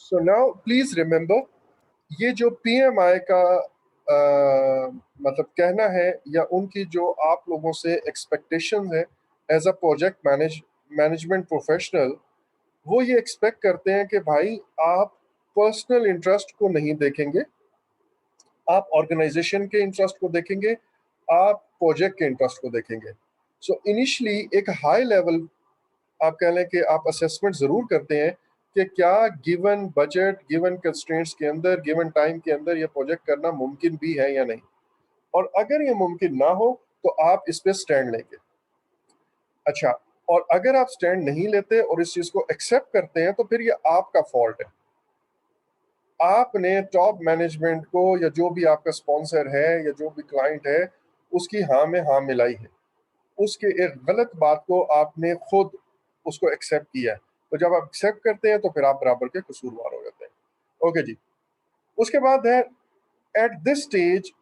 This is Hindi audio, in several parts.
सो नाउ प्लीज रिमेंबर, ये जो पीएमआई का मतलब कहना है या उनकी जो आप लोगों से एक्सपेक्टेशंस है as a project management professional, वो ये एक्सपेक्ट करते हैं कि भाई आप पर्सनल इंटरेस्ट को नहीं देखेंगे, आप ऑर्गेनाइजेशन के इंटरेस्ट को देखेंगे, आप प्रोजेक्ट के इंटरेस्ट को देखेंगे। सो इनिशियली एक हाई लेवल आप कह लें कि आप असेसमेंट जरूर करते हैं कि क्या गिवन बजट, गिवन कंस्ट्रेंट्स के अंदर, गिवन टाइम के अंदर ये प्रोजेक्ट करना मुमकिन भी है या नहीं। और अगर ये मुमकिन ना हो तो आप इस पे स्टैंड लेंगे। अच्छा, और अगर आप स्टैंड नहीं लेते और इस चीज को एक्सेप्ट करते हैं तो फिर ये आपका फॉल्ट है। आपने टॉप मैनेजमेंट को या जो भी आपका स्पॉन्सर है या जो भी क्लाइंट है उसकी हाँ में हाँ मिलाई है, उसके एक गलत बात को आपने खुद उसको एक्सेप्ट किया है। तो जब आप एक्सेप्ट करते हैं तो फिर आप बराबर के कसूरवार हो जाते हैं। ओके जी। उसके बाद है एट दिस स्टेज,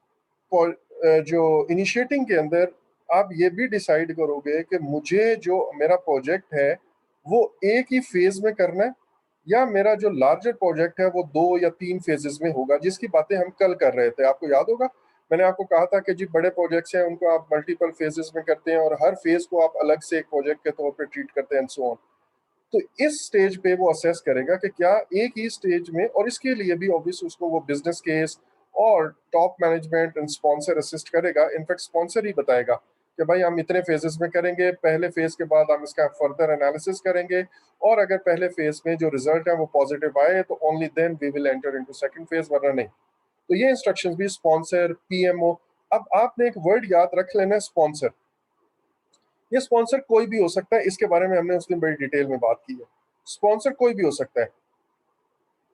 जो इनिशिएटिंग के अंदर आप ये भी डिसाइड करोगे कि मुझे जो मेरा प्रोजेक्ट है वो एक ही फेज में करना है या मेरा जो लार्जर प्रोजेक्ट है वो 2 या 3 फेजेस में होगा, जिसकी बातें हम कल कर रहे थे। आपको याद होगा मैंने आपको कहा था कि जी बड़े प्रोजेक्ट्स हैं उनको आप मल्टीपल फेजेस में करते हैं और हर फेज को आप अलग से एक प्रोजेक्ट के तौर पे ट्रीट करते हैं एंड सो ऑन। तो इस स्टेज पे वो असेस करेगा कि क्या एक ही स्टेज में, और इसके लिए भी ऑब्वियस उसको वो बिजनेस केस और top management and sponsor assist करेगा। इनफैक्ट स्पॉन्सर ही बताएगा कि भाई हम इतने फेजेस में करेंगे, पहले फेज के बाद हम इसका फर्दर एनालिसिस करेंगे और अगर पहले फेज में जो रिजल्ट है वो पॉजिटिव आए तो only then we will enter into second phase, वरना नहीं। तो ये इंस्ट्रक्शंस भी स्पॉन्सर, पीएमओ। अब आपने एक वर्ड याद रख लेना, स्पॉन्सर। ये स्पॉन्सर कोई भी हो सकता है, इसके बारे में हमने उस दिन बड़ी डिटेल में बात की है। स्पॉन्सर कोई भी हो सकता है।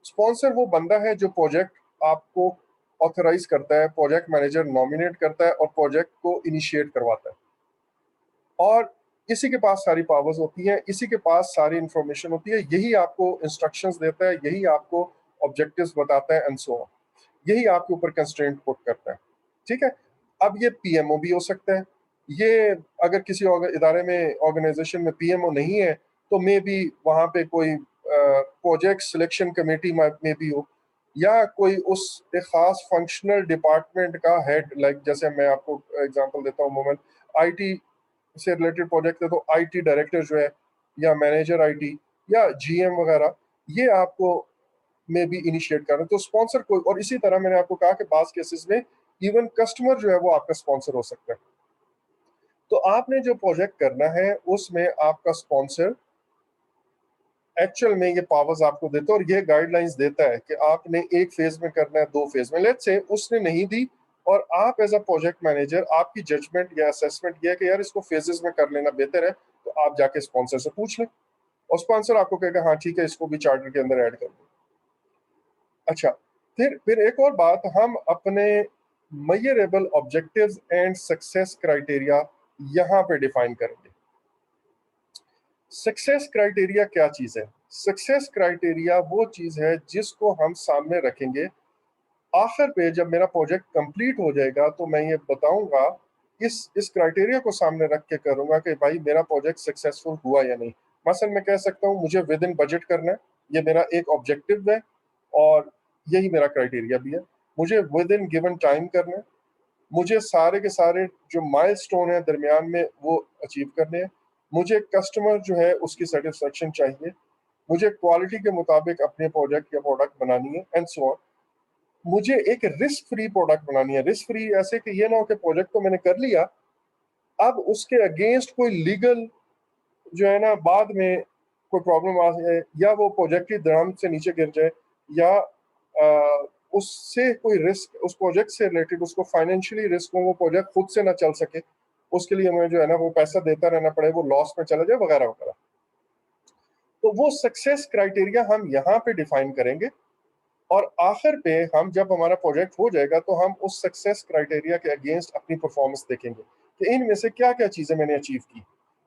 स्पॉन्सर वो बंदा है जो प्रोजेक्ट आपको ऑथराइज करता है, प्रोजेक्ट मैनेजर नॉमिनेट करता है और प्रोजेक्ट को इनिशिएट करवाता है। और इसी के पास सारी पावर्स होती हैं, इसी के पास सारी इंफॉर्मेशन होती है, यही आपको इंस्ट्रक्शंस देता है, यही आपको ऑब्जेक्टिव्स बताता है एंड सो ऑन। यही आपके ऊपर कंस्ट्रेंट पुट करता है। ठीक है। अब ये पीएमओ भी हो सकता है। ये अगर किसी इदारे में, ऑर्गेनाइजेशन में पीएमओ नहीं है तो मे बी वहां पे कोई प्रोजेक्ट सिलेक्शन कमेटी में भी हो, या कोई उस एक खास फंक्शनल डिपार्टमेंट का हेड, लाइक जैसे मैं आपको एग्जांपल देता हूँ, मोमेंट आईटी से रिलेटेड प्रोजेक्ट है तो आईटी डायरेक्टर जो है या मैनेजर आईटी या जीएम वगैरह, ये आपको में भी इनिशिएट कर रहे हैं। तो स्पॉन्सर कोई, और इसी तरह मैंने आपको कहा कि बास केसेस में इवन कस्टमर जो है वो आपका स्पॉन्सर हो सकता है। तो आपने जो प्रोजेक्ट करना है उसमें आपका स्पॉन्सर एक्चुअल में ये पावर्स आपको देता है और ये गाइडलाइंस देता है कि आपने एक फेज में करना है, 2 फेज में। लेट्स से उसने नहीं दी और आप एज अ प्रोजेक्ट मैनेजर, आपकी जजमेंट या असेसमेंट ये है कि यार इसको फेजेस में कर लेना बेहतर है, तो आप जाके स्पॉन्सर से पूछ लें और स्पॉन्सर आपको कहेगा हाँ ठीक है, इसको भी चार्टर के अंदर ऐड कर दो। अच्छा, फिर एक और बात, हम अपने measurable objectives and success criteria यहाँ पे डिफाइन करेंगे। सक्सेस क्राइटेरिया क्या चीज है? सक्सेस क्राइटेरिया वो चीज है जिसको हम सामने रखेंगे आखिर पे, जब मेरा प्रोजेक्ट कंप्लीट हो जाएगा तो मैं ये बताऊंगा, इस क्राइटेरिया को सामने रख के करूंगा कि भाई मेरा प्रोजेक्ट सक्सेसफुल हुआ या नहीं। मसलन मैं कह सकता हूँ मुझे विद इन बजट करना है, ये मेरा एक ऑब्जेक्टिव है और यही मेरा क्राइटेरिया भी है। मुझे विद इन गिवन टाइम करना है, मुझे सारे के सारे जो माइलस्टोन है दरमियान में वो अचीव करने हैं, मुझे कस्टमर जो है उसकी सेटिस्फेक्शन चाहिए, मुझे क्वालिटी के मुताबिक अपने प्रोजेक्ट या प्रोडक्ट बनानी है एंड सो ऑन। मुझे एक रिस्क फ्री प्रोडक्ट बनानी है। रिस्क फ्री ऐसे कि ये ना हो कि प्रोजेक्ट तो मैंने कर लिया, अब उसके अगेंस्ट कोई लीगल जो है ना बाद में कोई प्रॉब्लम आ जाए, या वो प्रोजेक्ट की दाम से नीचे गिर जाए, या उससे कोई रिस्क, उस प्रोजेक्ट से रिलेटेड उसको फाइनेंशियली रिस्क हो, वो प्रोजेक्ट खुद से ना चल सके, उसके लिए हमें जो है ना वो पैसा देता रहना पड़े, वो लॉस में चला जाए वगैरह वगैरह। तो वो सक्सेस क्राइटेरिया हम यहाँ पे डिफाइन करेंगे और आखिर पे हम जब हमारा प्रोजेक्ट हो जाएगा तो हम उस सक्सेस क्राइटेरिया के अगेंस्ट अपनी परफॉर्मेंस देखेंगे कि इनमें से क्या क्या चीजें मैंने अचीव की,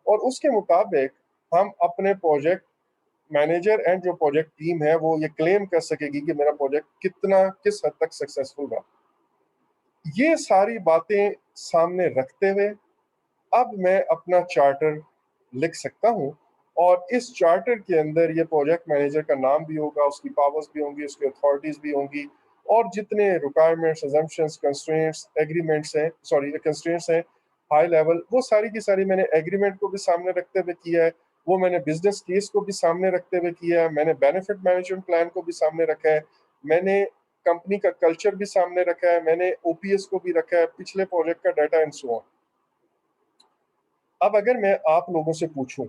और उसके मुताबिक हम अपने प्रोजेक्ट मैनेजर एंड जो प्रोजेक्ट टीम है वो ये क्लेम कर सकेगी कि मेरा प्रोजेक्ट कितना, किस हद तक सक्सेसफुल रहा। ये सारी बातें सामने रखते हुए अब मैं अपना चार्टर लिख सकता हूं और इस चार्टर के अंदर ये प्रोजेक्ट मैनेजर का नाम भी होगा, उसकी पावर्स भी होंगी, उसकी अथॉरिटीज भी होंगी, और जितने रिक्वायरमेंट्स, अजम्पशंस, कंस्ट्रेंट्स, एग्रीमेंट्स हैं, सॉरी कंस्ट्रेंट्स हैं हाई लेवल, वो सारी की सारी मैंने एग्रीमेंट को भी सामने रखते हुए किया है, वो मैंने बिजनेस केस को भी सामने रखते हुए किया है, मैंने बेनिफिट मैनेजमेंट प्लान को भी सामने रखा है, मैंने कंपनी का कल्चर भी सामने रखा है, मैंने ओपीएस को भी रखा है, पिछले प्रोजेक्ट का डाटा एंड सो ऑन। अब अगर मैं आप लोगों से पूछूं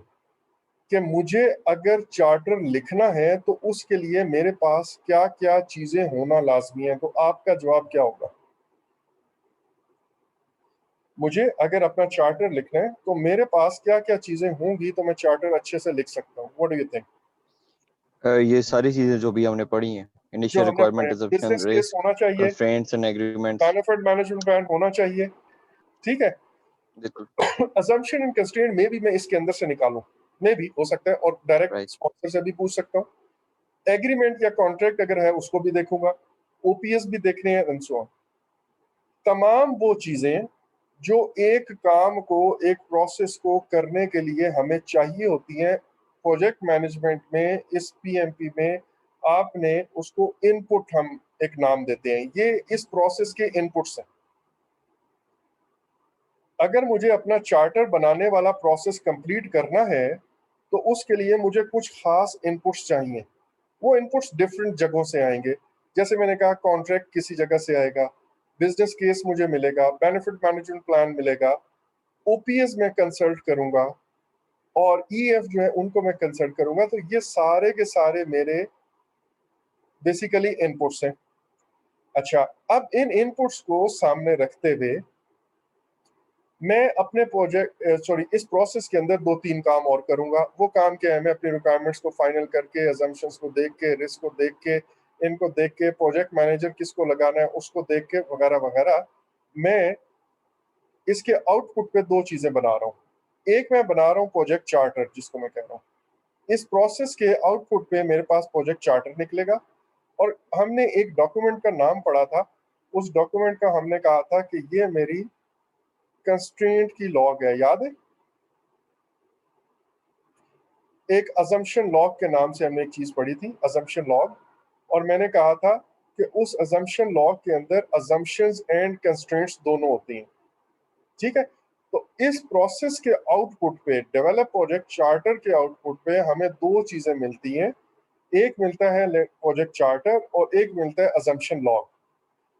कि मुझे अगर चार्टर लिखना है तो उसके लिए मेरे पास क्या क्या चीजें होना लाजमी है, तो आपका जवाब क्या होगा? मुझे अगर अपना चार्टर लिखना है तो मेरे पास क्या क्या चीजें होंगी तो मैं चार्टर अच्छे से लिख सकता हूँ? What do you think? ये सारी चीजें जो भी हमने पढ़ी हैं, जो इनिशियल हमने requirement, assumption, business case risk, होना चाहिए, constraints and agreements. Benefit management plan होना चाहिए, ठीक है। बिल्कुल। असम्पशन एंड कंस्ट्रेंट में भी मैं इसके अंदर से निकालूं, में भी हो सकता है, और डायरेक्ट राइट। स्पॉन्सर से भी पूछ सकता हूँ। एग्रीमेंट या कॉन्ट्रैक्ट अगर है उसको भी देखूंगा, ओपीएस भी देखने हैं एंड सो ऑन। तमाम वो चीजें जो एक काम को, एक प्रोसेस को करने के लिए हमें चाहिए होती हैं, प्रोजेक्ट मैनेजमेंट में, इस पीएमपी में आपने उसको इनपुट, हम एक नाम देते हैं, ये इस प्रोसेस के इनपुट्स हैं। अगर मुझे अपना चार्टर बनाने वाला प्रोसेस कंप्लीट करना है तो उसके लिए मुझे कुछ खास इनपुट्स चाहिए। वो इनपुट्स डिफरेंट जगहों से आएंगे। जैसे मैंने कहा, कॉन्ट्रैक्ट किसी जगह से आएगा, बिजनेस केस मुझे मिलेगा, बेनिफिट मैनेजमेंट प्लान मिलेगा, ओपीएस में कंसल्ट करूंगा, और ईएफ जो है उनको मैं कंसल्ट करूंगा। तो ये सारे के सारे मेरे बेसिकली इनपुट्स हैं। अच्छा, अब इन इनपुट्स को सामने रखते हुए मैं अपने प्रोजेक्ट, सॉरी, इस प्रोसेस के अंदर दो तीन काम और करूंगा। वो काम क्या है? मैं अपनी रिक्वायरमेंट्स को फाइनल करके, अजम्पशंस को देख के, रिस्क को देख के, इनको देख के, प्रोजेक्ट मैनेजर किसको लगाना है उसको देख के, वगैरह वगैरह, मैं इसके आउटपुट पे दो चीजें बना रहा हूँ। एक मैं बना रहा हूँ प्रोजेक्ट चार्टर, जिसको मैं कह रहा हूँ। इस प्रोसेस के आउटपुट पे मेरे पास प्रोजेक्ट चार्टर निकलेगा। और हमने एक डॉक्यूमेंट का नाम पढ़ा था, उस डॉक्यूमेंट का हमने कहा था कि ये मेरी कंस्ट्रेंट की लॉग है, याद है? एक अजम्पशन लॉग के नाम से हमने एक चीज पढ़ी थी, अजम्पशन लॉग। और मैंने कहा था कि उस अजम्पशन लॉग के अंदर अजम्पशंस एंड कंस्ट्रेंट्स दोनों होती हैं, ठीक है। तो इस प्रोसेस के आउटपुट पे, डेवलप प्रोजेक्ट चार्टर के आउटपुट पे हमें दो चीजें मिलती हैं। एक मिलता है प्रोजेक्ट चार्टर और एक मिलता है अजम्पशन लॉग।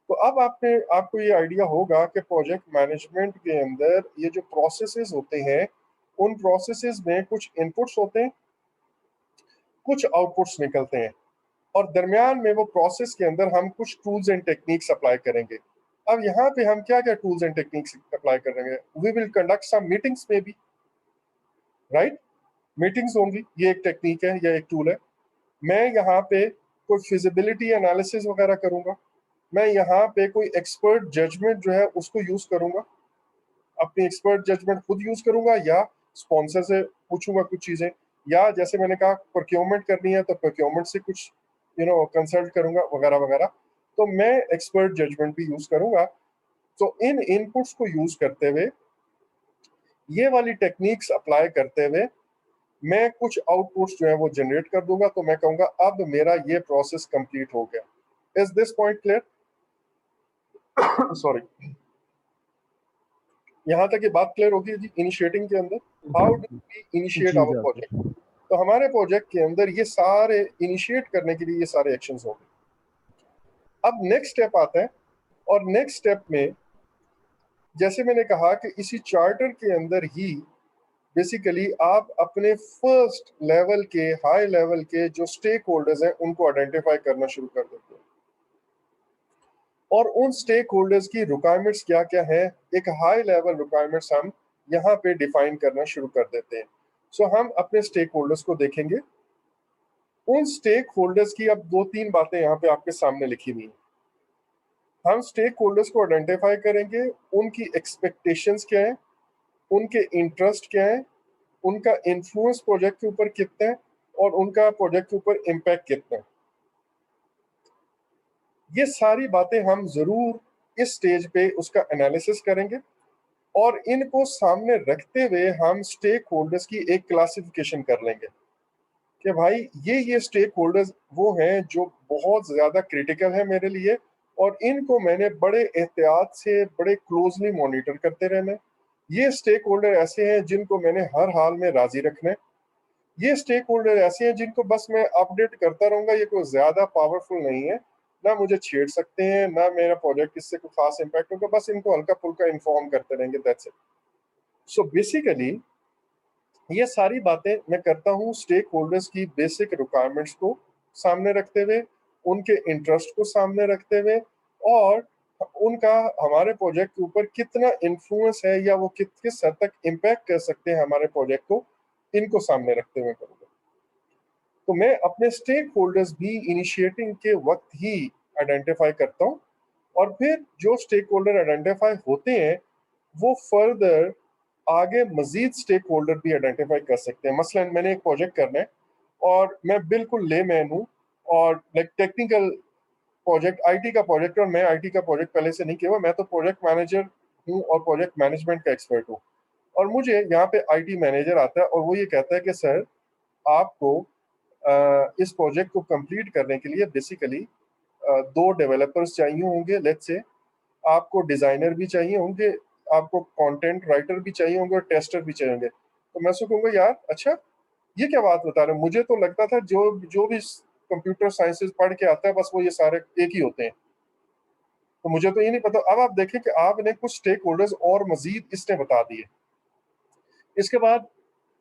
तो अब आपको ये आइडिया होगा कि प्रोजेक्ट मैनेजमेंट के अंदर ये जो प्रोसेसेस होते हैं, उन प्रोसेसेस में कुछ इनपुट्स होते हैं, कुछ आउटपुट्स निकलते हैं, और दरमियान में वो प्रोसेस के अंदर हम कुछ टूल्स एंड टेक्निक्स अप्लाई करेंगे। अब यहाँ पे हम क्या क्या टूल्स एंड टेक्निक्स अप्लाई करेंगे? We will conduct some meetings में भी, राइट? मीटिंग्स होंगी, ये एक टेक्निक है या एक टूल है। मैं यहाँ पे कोई फिजिबिलिटी एनालिसिस वगैरह करूंगा, मैं यहाँ पे कोई एक्सपर्ट जजमेंट जो है उसको यूज करूंगा, अपनी एक्सपर्ट जजमेंट खुद यूज करूंगा, या स्पॉन्सर से पूछूंगा कुछ चीजें, या जैसे मैंने कहा प्रोक्योरमेंट करनी है तो प्रोक्योरमेंट से कुछ कंसल्ट करूंगा, वगैरह वगैरह। तो मैं एक्सपर्ट जजमेंट भी यूज करूंगा। तो इन इनपुट्स को यूज करते हुए, ये वाली टेक्निक्स अप्लाई करते हुए, मैं कुछ आउटपुट्स जो है वो जनरेट कर दूंगा। तो मैं कहूंगा अब मेरा ये प्रोसेस कंप्लीट हो गया। Is this point clear? Sorry, यहाँ तक ये बात क्लियर होगी जी। इनिशिएटिंग के अंदर, हाउ डू वी इनिशिएट जी आवर डॉक्टर। प्रोजेक्ट? तो हमारे प्रोजेक्ट के अंदर ये सारे इनिशिएट करने के लिए ये सारे एक्शंस होंगे। अब नेक्स्ट स्टेप आता है, और नेक्स्ट स्टेप में जैसे मैंने कहा कि इसी चार्टर के अंदर ही बेसिकली आप अपने फर्स्ट लेवल के, हाई लेवल के जो स्टेक होल्डर्स हैं उनको आइडेंटिफाई करना शुरू कर देते हैं, और उन स्टेक होल्डर्स की रिक्वायरमेंट्स क्या क्या है, एक हाई लेवल रिक्वायरमेंट्स हम यहाँ पे डिफाइन करना शुरू कर देते हैं। सो हम अपने स्टेक होल्डर्स को देखेंगे। उन स्टेक होल्डर्स की अब दो तीन बातें यहाँ पे आपके सामने लिखी हुई हैं। हम स्टेक होल्डर्स को आइडेंटिफाई करेंगे, उनकी एक्सपेक्टेशंस क्या है, उनके इंटरेस्ट क्या है, उनका इन्फ्लुएंस प्रोजेक्ट के ऊपर कितना है, और उनका प्रोजेक्ट के ऊपर इम्पैक्ट कितना है। ये सारी बातें हम जरूर इस स्टेज पे उसका एनालिसिस करेंगे। और इनको सामने रखते हुए हम स्टेक होल्डर्स की एक क्लासिफिकेशन कर लेंगे कि भाई ये स्टेक होल्डर्स वो हैं जो बहुत ज्यादा क्रिटिकल है मेरे लिए, और इनको मैंने बड़े एहतियात से बड़े क्लोजली मॉनिटर करते रहना है। ये स्टेक होल्डर ऐसे हैं जिनको मैंने हर हाल में राजी रखना है। ये स्टेक होल्डर ऐसे हैं जिनको बस मैं अपडेट करता रहूंगा, ये कोई ज्यादा पावरफुल नहीं है, ना मुझे छेड़ सकते हैं, ना मेरा प्रोजेक्ट इससे कोई खास इंपैक्ट होगा, बस इनको हल्का फुल्का इन्फॉर्म करते रहेंगे, दैट्स इट। सो बेसिकली ये सारी बातें मैं करता हूँ स्टेक होल्डर्स की बेसिक रिक्वायरमेंट्स को सामने रखते हुए, उनके इंटरेस्ट को सामने रखते हुए, और उनका हमारे प्रोजेक्ट के ऊपर कितना इन्फ्लुएंस है या वो किस हद तक इम्पैक्ट कर सकते हैं हमारे प्रोजेक्ट को, इनको सामने रखते हुए करूँगा। तो मैं अपने स्टेक होल्डर्स भी इनिशिएटिंग के वक्त ही आइडेंटिफाई करता हूँ, और फिर जो स्टेक होल्डर आइडेंटिफाई होते हैं वो फर्दर आगे मजीद स्टेक होल्डर भी आइडेंटिफाई कर सकते हैं। मसलन मैंने एक प्रोजेक्ट करना है और मैं बिल्कुल लेमैन हूँ, और लाइक टेक्निकल प्रोजेक्ट, आईटी का प्रोजेक्ट, और मैं आईटी का प्रोजेक्ट पहले से नहीं किया हुआ, मैं तो प्रोजेक्ट मैनेजर हूँ और प्रोजेक्ट मैनेजमेंट का एक्सपर्ट हूँ। और मुझे यहाँ पे आईटी मैनेजर आता है और वो ये कहता है कि सर आपको इस प्रोजेक्ट को कंप्लीट करने के लिए बेसिकली दो डेवलपर्स चाहिए होंगे, लेट्स से आपको डिजाइनर भी चाहिए होंगे, आपको कंटेंट राइटर भी चाहिए होंगे और टेस्टर भी चाहिए होंगे। तो मैं उसको कहूंगा यार अच्छा, ये क्या बात बता रहे हैं, मुझे तो लगता था जो जो भी कंप्यूटर साइंसेज पढ़ के आता है बस वो ये सारे एक ही होते हैं। तो मुझे तो ये नहीं पता। अब आप देखें कि आपने कुछ स्टेक होल्डर्स और मजीद इसने बता दिए। इसके बाद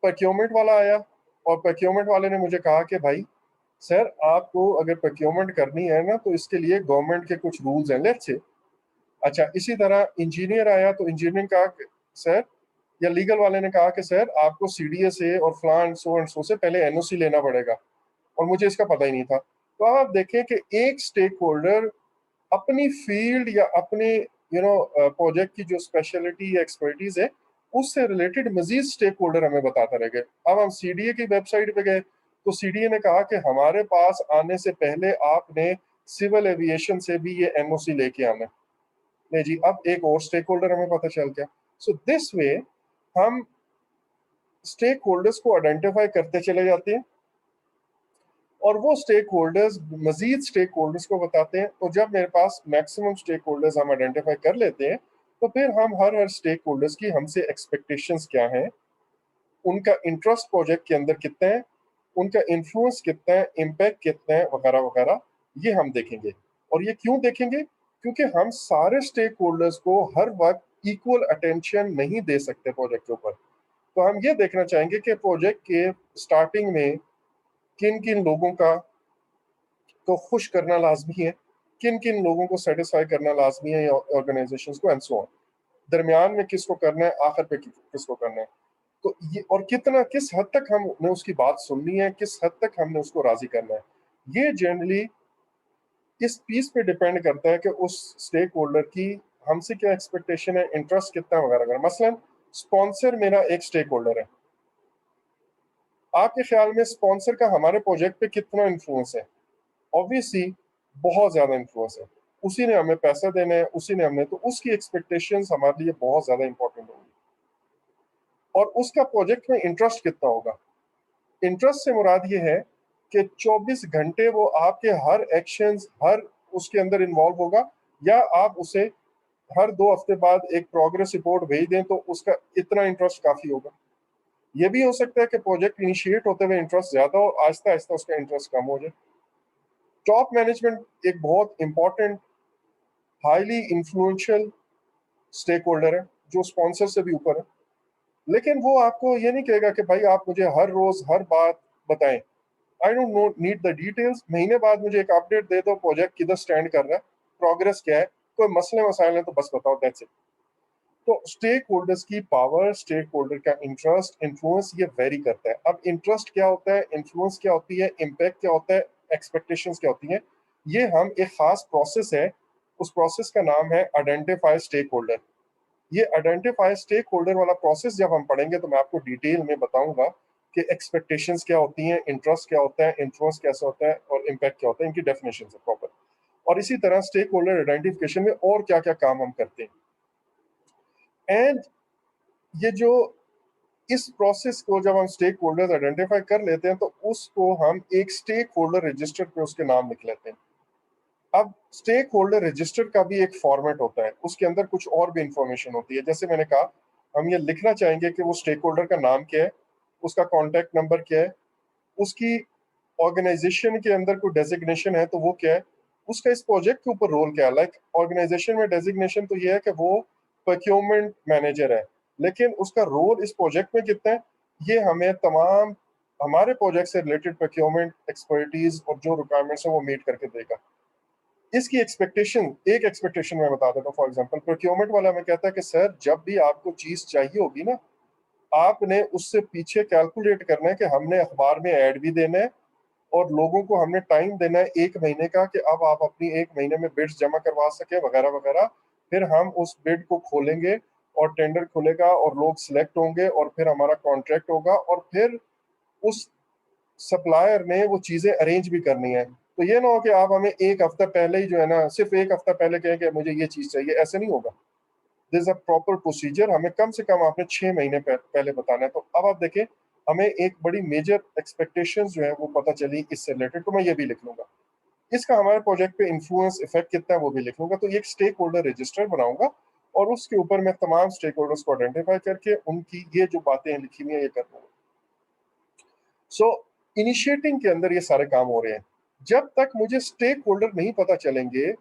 प्रोक्योरमेंट वाला आया, और प्रोक्योरमेंट वाले ने मुझे कहा कि भाई सर आपको अगर प्रोक्योरमेंट करनी है ना तो इसके लिए गवर्नमेंट के कुछ रूल्स हैं, लेट्स से। अच्छा, इसी तरह इंजीनियर आया तो इंजीनियरिंग कहा कि सर, या लीगल वाले ने कहा कि सर आपको सीडीए से और फलान सो एंड सो से पहले एनओसी लेना पड़ेगा, और मुझे इसका पता ही नहीं था। तो अब आप देखें कि एक स्टेक होल्डर अपनी फील्ड या अपने प्रोजेक्ट की जो स्पेशलिटी या एक्सपर्टीज है उससे रिलेटेड मजीद स्टेक होल्डर हमें बताते रह गए। अब हम सीडीए की वेबसाइट पे गए तो सीडीए ने कहा कि हमारे पास आने से पहले आपने सिविल एविएशन से भी ये एनओसी लेके आना है। नहीं जी, अब एक और स्टेक होल्डर हमें पता चल गया। सो दिस वे हम स्टेक होल्डर्स को आइडेंटिफाई करते चले जाते हैं, और वो स्टेक होल्डर्स मजीद स्टेक होल्डर्स को बताते हैं। तो जब मेरे पास मैक्सिमम स्टेक होल्डर्स हम आइडेंटिफाई कर लेते हैं तो फिर हम हर स्टेक होल्डर्स की हमसे एक्सपेक्टेशंस क्या हैं, उनका इंटरेस्ट प्रोजेक्ट के अंदर कितना है, उनका इन्फ्लुएंस कितना है, इम्पैक्ट कितना है, वगैरह वगैरह, ये हम देखेंगे। और ये क्यों देखेंगे? क्योंकि हम सारे स्टेक होल्डर्स को हर वक्त इक्वल अटेंशन नहीं दे सकते प्रोजेक्ट के ऊपर। तो हम ये देखना चाहेंगे कि प्रोजेक्ट के स्टार्टिंग में किन किन लोगों का को खुश करना लाजमी है, किन किन लोगों को सेटिस्फाई करना लाजमी है ऑर्गेनाइजेशन को, एंड सो ऑन। दरमियान में किसको करना है, आखिर पे किसको करना है। तो ये, और कितना किस हद तक हमने उसकी बात सुननी है, किस हद तक हमने उसको राजी करना है, ये जनरली इस पीस पे डिपेंड करता है कि उस स्टेक होल्डर की हमसे क्या एक्सपेक्टेशन है, इंटरेस्ट कितना वगैरह वगैरह। मसलन स्पॉन्सर मेरा एक स्टेक होल्डर है, आपके ख्याल में स्पॉन्सर का हमारे प्रोजेक्ट पे कितना इन्फ्लुएंस है? ऑब्वियसली बहुत ज्यादा इन्फ्लुएंस है। उसी ने हमें पैसा देना है, उसी ने हमें, तो उसकी एक्सपेक्टेशंस हमारे लिए बहुत ज्यादा इंपॉर्टेंट होंगी। और उसका प्रोजेक्ट में इंटरेस्ट कितना होगा? इंटरेस्ट से मुराद ये है कि 24 घंटे वो आपके हर एक्शंस हर उसके अंदर इन्वॉल्व होगा, या आप उसे हर 2 हफ्ते बाद एक प्रोग्रेस रिपोर्ट भेज दें तो उसका इतना इंटरेस्ट काफी होगा। ये भी हो सकता है कि प्रोजेक्ट इनिशिएट होते हुए इंटरेस्ट ज्यादा हो, आहिस्ता आहिस्ता उसका इंटरेस्ट कम हो जाए। टॉप मैनेजमेंट एक बहुत important, highly influential stakeholder है जो स्पॉन्सर से भी ऊपर है। लेकिन वो आपको ये नहीं कहेगा कि भाई आप मुझे हर रोज हर बात बताएं। I don't know need the details, महीने बाद मुझे एक अपडेट दे दो, प्रोजेक्ट किधर स्टैंड कर रहा है, प्रोग्रेस क्या है, कोई मसले मसाइल हैं तो बस बताओ, दैट्स इट। तो स्टेक होल्डर्स की पावर, स्टेक होल्डर का इंटरेस्ट, इन्फ्लुएंस, ये वेरी करता है। अब इंटरेस्ट क्या होता है, इन्फ्लुएंस क्या होती है, इम्पैक्ट क्या होता है, एक्सपेक्टेशंस क्या होती हैं, ये हम एक खास प्रोसेस है, उस प्रोसेस का नाम है आइडेंटिफाई स्टेक होल्डर। ये आइडेंटिफाई स्टेक होल्डर वाला प्रोसेस जब हम पढ़ेंगे तो मैं आपको डिटेल में बताऊंगा कि एक्सपेक्टेशंस क्या होती हैं, इंटरेस्ट क्या होता है, इन्फ्लुएंस कैसे होता है, और इम्पैक्ट क्या होता है, इनकी डेफिनेशन है प्रॉपर। और इसी तरह स्टेक होल्डर आइडेंटिफिकेशन में और क्या क्या काम हम करते हैं। एंड ये जो इस प्रोसेस को जब हम स्टेक होल्डर्स आइडेंटिफाई कर लेते हैं तो उसको हम एक स्टेक होल्डर रजिस्टर पे उसके नाम लिख लेते हैं। अब स्टेक होल्डर रजिस्टर का भी एक फॉर्मेट होता है, उसके अंदर कुछ और भी इंफॉर्मेशन होती है। जैसे मैंने कहा, हम ये लिखना चाहेंगे कि वो स्टेक होल्डर का नाम क्या है, उसका कॉन्टैक्ट नंबर क्या है, उसकी ऑर्गेनाइजेशन के अंदर कोई डेजिग्नेशन है तो वो क्या है, उसका इस प्रोजेक्ट के ऊपर रोल क्या है। लाइक ऑर्गेनाइजेशन में डेजिग्नेशन तो ये है कि वो प्रोक्योरमेंट मैनेजर है, लेकिन उसका रोल इस प्रोजेक्ट में कितना है, ये हमें तमाम हमारे प्रोजेक्ट से रिलेटेड प्रोक्योरमेंट एक्सपर्टीज और जो रिक्वायरमेंट्स है वो मीट करके देगा। इसकी एक्सपेक्टेशन, एक एक्सपेक्टेशन मैं बता देता हूँ। फॉर एग्जांपल प्रोक्योरमेंट वाला मैं कहता है कि सर जब भी आपको चीज चाहिए होगी ना, आपने उससे पीछे कैलकुलेट करना है कि हमने अखबार में ऐड भी देना है और लोगों को हमने टाइम देना है 1 महीने का कि अब आप अपनी 1 महीने में बिड्स जमा करवा सके वगैरह वगैरह। फिर हम उस बिड को खोलेंगे और टेंडर खुलेगा और लोग सिलेक्ट होंगे और फिर हमारा कॉन्ट्रैक्ट होगा और फिर उस सप्लायर ने वो चीजें अरेंज भी करनी है। तो ये ना हो कि आप हमें एक हफ्ता पहले ही जो है ना, सिर्फ एक हफ्ता पहले कहें कि मुझे ये चीज चाहिए, ऐसे नहीं होगा। This is a proper procedure, हमें कम से कम आपने 6 महीने पहले बताना है। तो अब आप देखें, हमें एक बड़ी मेजर एक्सपेक्टेशंस जो है वो पता चली इससे रिलेटेड, तो मैं ये भी लिख लूंगा। इसका हमारे प्रोजेक्ट पे इन्फ्लुएंस इफेक्ट कितना है वो भी लिख लूंगा। तो एक स्टेक होल्डर रजिस्टर बनाऊंगा और उसके ऊपर मैं तमाम स्टेक होल्डर्स को आइडेंटिफाई करके उनकी ये जो बातें लिखी हुई है ये कर दूंगा। सो इनिशिएटिंग के अंदर ये सारे काम हो रहे हैं। जब तक मुझे स्टेक होल्डर नहीं पता चलेंगे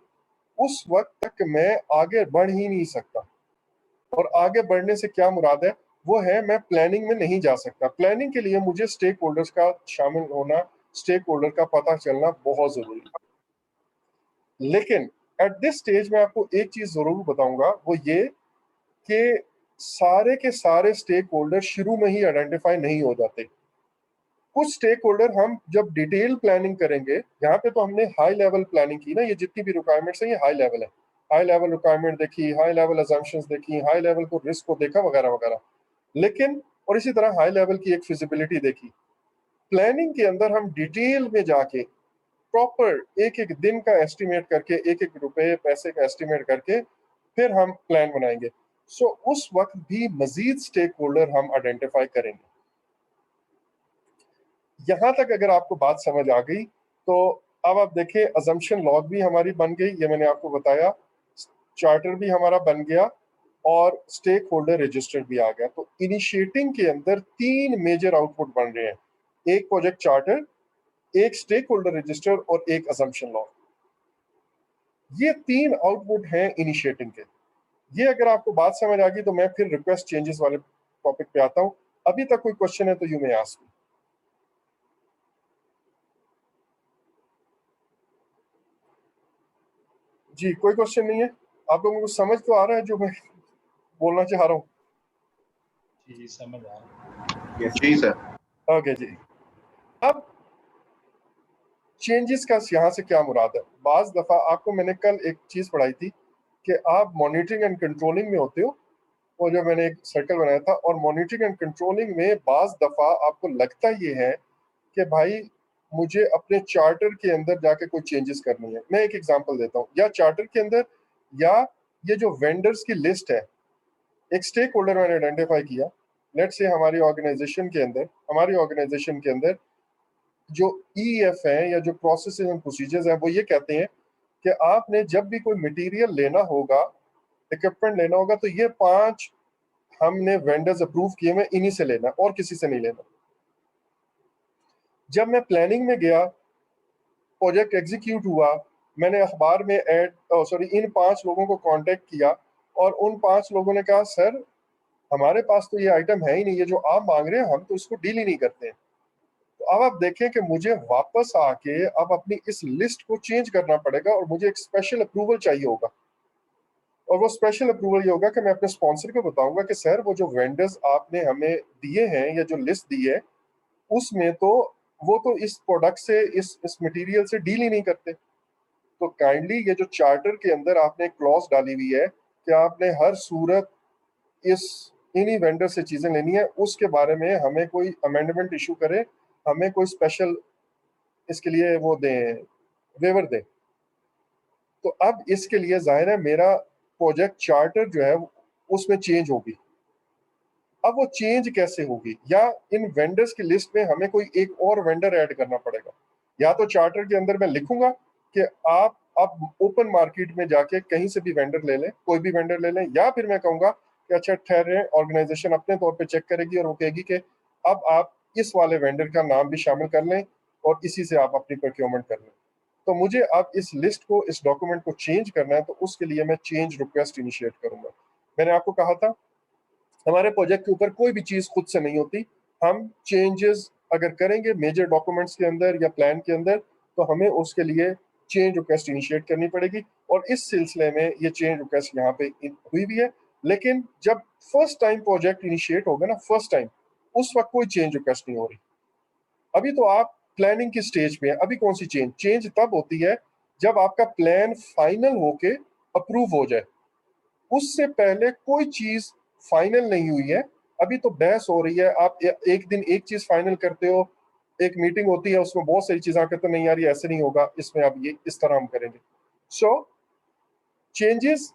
उस वक्त तक मैं आगे बढ़ ही नहीं सकता। और आगे बढ़ने से क्या मुराद है, वो है मैं प्लानिंग में नहीं जा सकता। प्लानिंग के लिए मुझे स्टेक होल्डर्स का शामिल होना, स्टेक होल्डर का पता चलना बहुत जरूरी है। लेकिन एट दिस स्टेज में आपको एक चीज जरूर बताऊंगा, वो ये कि सारे के सारे स्टेक होल्डर शुरू में ही आइडेंटिफाई नहीं हो जाते। कुछ स्टेक होल्डर हम जब डिटेल प्लानिंग करेंगे, यहाँ पे तो हमने हाई लेवल प्लानिंग की ना, ये जितनी भी रिक्वायरमेंट्स है ये हाई लेवल है। हाई लेवल रिक्वायरमेंट देखी, हाई लेवल अजम्पशंस देखी, हाई लेवल को रिस्क को देखा वगैरह वगैरह। लेकिन और इसी तरह हाई लेवल की एक फिजिबिलिटी देखी। प्लानिंग के अंदर हम डिटेल में जाके प्रॉपर एक एक दिन का एस्टिमेट करके, एक एक रुपए पैसे का एस्टिमेट करके फिर हम प्लान बनाएंगे। सो उस वक्त भी मजीद स्टेक होल्डर हम आइडेंटिफाई करेंगे। यहां तक अगर आपको बात समझ आ गई तो अब आप देखें, अजम्पशन लॉग भी हमारी बन गई, ये मैंने आपको बताया, चार्टर भी हमारा बन गया और स्टेक होल्डर रजिस्टर भी आ गया। तो इनिशिएटिंग के अंदर 3 मेजर आउटपुट बन रहे हैं, एक प्रोजेक्ट चार्टर, एक स्टेक होल्डर रजिस्टर और एक अजम्पशन लॉग। ये 3 आउटपुट हैं इनिशिएटिंग के। ये अगर आपको बात समझ आ गई तो मैं फिर रिक्वेस्ट चेंजेस वाले टॉपिक पे आता हूं। अभी तक कोई क्वेश्चन है तो यू मे आस्क। जी कोई क्वेश्चन नहीं है? आप लोगों को समझ तो आ रहा है जो मैं बोलना चाह रहा हूँ? जी समझ आ रहा जी सर। ओके जी। अब चेंजेस का यहाँ से क्या मुराद है? बाज दफा आपको मैंने कल एक चीज पढ़ाई थी कि आप मॉनिटरिंग एंड कंट्रोलिंग में होते हो, वो जो मैंने एक सर्कल बनाया था, और मॉनिटरिंग एंड कंट्रोलिंग में बाज दफा आपको लगता ये है कि भाई मुझे अपने चार्टर के अंदर जाके कोई चेंजेस करनी है। मैं एक एग्जांपल देता हूँ, या चार्टर के अंदर या ये जो वेंडर्स की लिस्ट है, एक स्टेक होल्डर मैंने आइडेंटिफाई किया। लेट से हमारी ऑर्गेनाइजेशन के अंदर जो ईएफ है या जो प्रोसेस एंड प्रोसीजर्स हैं वो ये कहते हैं कि आपने जब भी कोई मटेरियल लेना होगा, इक्विपमेंट लेना होगा, तो ये 5 हमने वेंडर्स अप्रूव किए हुए, इन्हीं से लेना और किसी से नहीं लेना। जब मैं प्लानिंग में गया, प्रोजेक्ट एग्जीक्यूट हुआ, मैंने अखबार में ऐड इन 5 लोगों को कांटेक्ट किया और उन 5 लोगों ने कहा सर हमारे पास तो ये आइटम है ही नहीं, ये जो आप मांग रहे हैं हम तो इसको डील ही नहीं करते हैं। तो अब आप देखें कि मुझे वापस आके अब अपनी इस लिस्ट को चेंज करना पड़ेगा और मुझे एक स्पेशल अप्रूवल चाहिए होगा। और वो स्पेशल अप्रूवल ये होगा कि मैं अपने स्पॉन्सर को बताऊंगा कि सर वो जो वेंडर्स आपने हमें दिए हैं या जो लिस्ट दी है उसमें तो वो तो इस प्रोडक्ट से, इस मटेरियल से डील ही नहीं करते। तो काइंडली ये जो चार्टर के अंदर आपने क्लॉज डाली हुई है कि आपने हर सूरत इस इन्हीं वेंडर से चीजें लेनी है, उसके बारे में हमें कोई अमेंडमेंट इशू करे, हमें कोई स्पेशल इसके लिए वो दें, वेवर दें। तो अब इसके लिए जाहिर है मेरा प्रोजेक्ट चार्टर जो है उसमें चेंज होगी। अब वो चेंज कैसे होगी, या इन वेंडर्स की लिस्ट में हमें कोई एक और वेंडर ऐड करना पड़ेगा। या तो चार्टर के अंदर मैं लिखूंगा कि आप ओपन मार्केट में जाके कहीं से भी वेंडर ले लें, कोई भी वेंडर ले लें, या फिर मैं कहूंगा कि अच्छा ठहरे, ऑर्गेनाइजेशन अपने तौर पे चेक करेगी और वो कहेगी कि अब आप इस वाले वेंडर का नाम भी शामिल कर लें और इसी से आप अपनी प्रोक्योरमेंट कर लें। तो मुझे अब इस लिस्ट को, इस डॉक्यूमेंट को चेंज करना है, तो उसके लिए मैं चेंज रिक्वेस्ट इनिशिएट करूंगा। मैंने आपको कहा था हमारे प्रोजेक्ट के ऊपर कोई भी चीज खुद से नहीं होती। हम चेंजेस अगर करेंगे मेजर डॉक्यूमेंट्स के अंदर या प्लान के अंदर, तो हमें उसके लिए चेंज रिक्वेस्ट इनिशिएट करनी पड़ेगी। और इस सिलसिले में ये चेंज रिक्वेस्ट यहाँ पे हुई भी है। लेकिन जब फर्स्ट टाइम प्रोजेक्ट इनिशिएट होगा ना, फर्स्ट टाइम, उस वक्त कोई चेंज रिक्वेस्ट नहीं हो रही। अभी तो आप प्लानिंग की स्टेज पे है। अभी कौन सी चेंज चेंज तब होती है जब आपका प्लान फाइनल होके अप्रूव हो जाए। उससे पहले कोई चीज फाइनल नहीं हुई है, अभी तो बहस हो रही है। आप एक दिन एक चीज फाइनल करते हो, एक मीटिंग होती है, उसमें बहुत सारी चीजें कहते हैं नहीं यार ये ऐसे नहीं होगा, इसमें आप ये इस तरह हम करेंगे। सो चेंजेस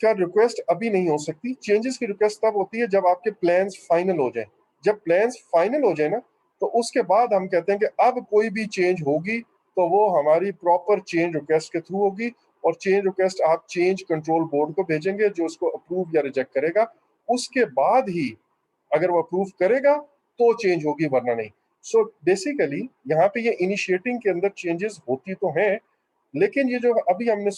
का रिक्वेस्ट अभी नहीं हो सकती। चेंजेस की रिक्वेस्ट तब होती है जब आपके प्लान्स फाइनल हो जाए। जब प्लान्स फाइनल हो जाए ना, तो उसके बाद हम कहते हैं कि अब कोई भी चेंज होगी तो वो हमारी प्रॉपर चेंज रिक्वेस्ट के थ्रू होगी। और चेंज रिक्वेस्ट आप चेंज कंट्रोल बोर्ड को भेजेंगे जो उसको अप्रूव या रिजेक्ट करेगा। उसके बाद ही अगर वो अप्रूव करेगा तो चेंज होगी, वरना नहीं। सो बेसिकली यहाँ पे ये इनिशिएटिंग के अंदर चेंजेस होती तो हैं, लेकिन ये जो अभी हमने,